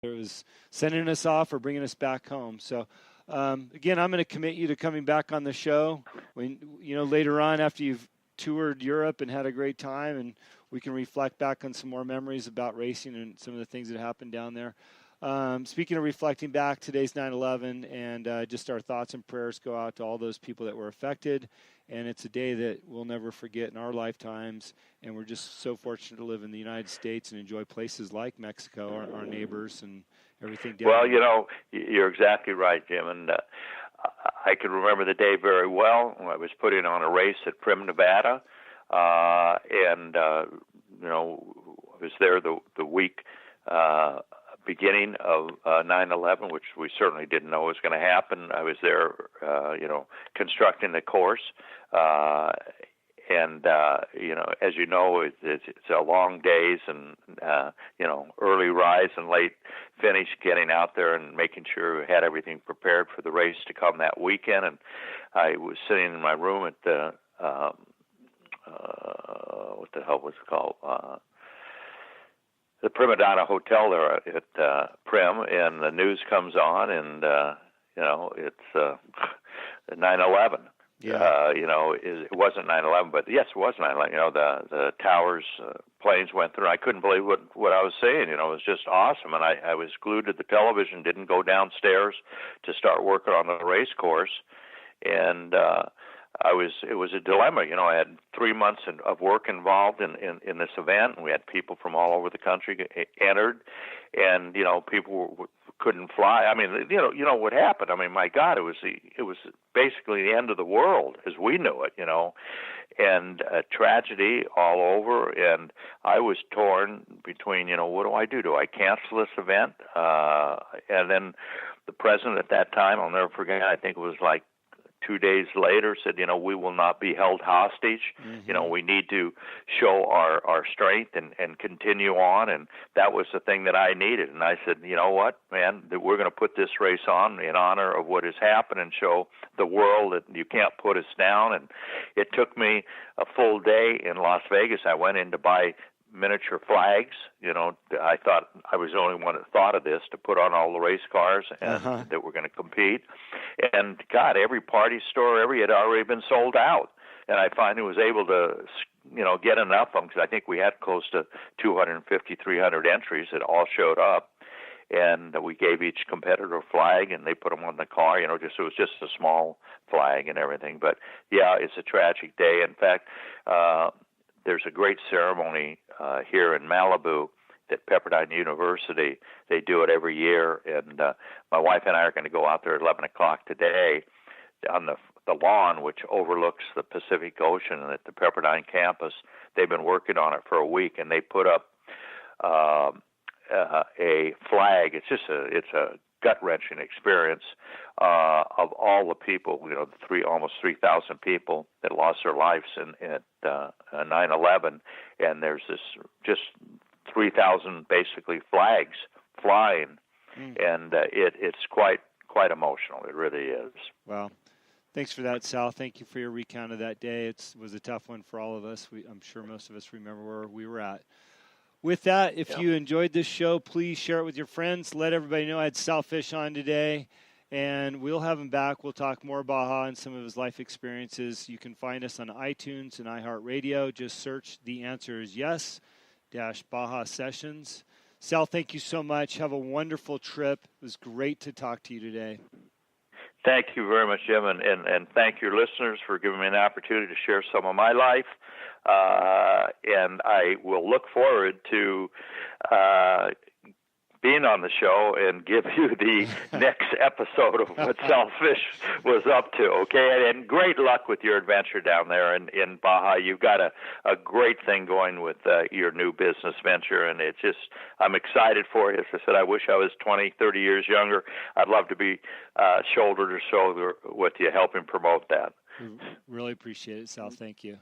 it was sending us off or bringing us back home. So, again, I'm going to commit you to coming back on the show when, later on after you've toured Europe and had a great time, and we can reflect back on some more memories about racing and some of the things that happened down there. Speaking of reflecting back, today's 9/11, and just our thoughts and prayers go out to all those people that were affected. And it's a day that we'll never forget in our lifetimes. And we're just so fortunate to live in the United States and enjoy places like Mexico, our neighbors, and everything down there. Well, you're exactly right, Jim. And I can remember the day very well. I was putting on a race at Primm, Nevada. And I was there the week beginning of 9/11, which we certainly didn't know was going to happen. I was there, constructing the course. And as you know, it's a long days and, early rise and late finish, getting out there and making sure we had everything prepared for the race to come that weekend. And I was sitting in my room at the, what the hell was it called? The Prima Donna Hotel there at Primm, and the news comes on, and, it's 9/11. Yeah. It wasn't 9/11, but yes, it was 9/11. The towers, planes went through. I couldn't believe what I was seeing. It was just awesome. And I was glued to the television, didn't go downstairs to start working on the race course. And it was a dilemma. I had 3 months of work involved in this event, and we had people from all over the country entered, and people couldn't fly. I mean, what happened. I mean, my God, it was basically the end of the world as we knew it. And tragedy all over. And I was torn between, what do I do? Do I cancel this event? And then the president at that time, I'll never forget. I think it was like 2 days later, said, we will not be held hostage. Mm-hmm. We need to show our strength and continue on. And that was the thing that I needed. And I said, you know what, man, we're going to put this race on in honor of what has happened and show the world that you can't put us down. And it took me a full day in Las Vegas. I went in to buy miniature flags. I thought I was the only one that thought of this, to put on all the race cars and that were going to compete. And God, every party store, had already been sold out. And I finally was able to, get enough of them, because I think we had close to 250, 300 entries that all showed up. And we gave each competitor a flag, and they put them on the car. It was just a small flag and everything. But yeah, it's a tragic day. In fact, there's a great ceremony here in Malibu at Pepperdine University. They do it every year, and my wife and I are going to go out there at 11 o'clock today on the lawn, which overlooks the Pacific Ocean at the Pepperdine campus. They've been working on it for a week, and they put up a flag. It's a gut-wrenching experience of all the people, almost 3,000 people that lost their lives at 9/11, and there's this just 3,000 basically flags flying, and it's quite emotional. It really is. Wow. Thanks for that, Sal. Thank you for your recount of that day. It was a tough one for all of us. I'm sure most of us remember where we were at. With that, if you enjoyed this show, please share it with your friends. Let everybody know I had Sal Fish on today, and we'll have him back. We'll talk more Baja and some of his life experiences. You can find us on iTunes and iHeartRadio. Just search The Answer Is Yes Baja Sessions. Sal, thank you so much. Have a wonderful trip. It was great to talk to you today. Thank you very much, Jim, and thank your listeners for giving me an opportunity to share some of my life. And I will look forward to being on the show and give you the next episode of what Sal Fish was up to, okay? And great luck with your adventure down there in Baja. You've got a great thing going with your new business venture, and I'm excited for you. As I said, I wish I was 20, 30 years younger. I'd love to be shoulder to shoulder with you, helping promote that. We really appreciate it, Sal. Thank you.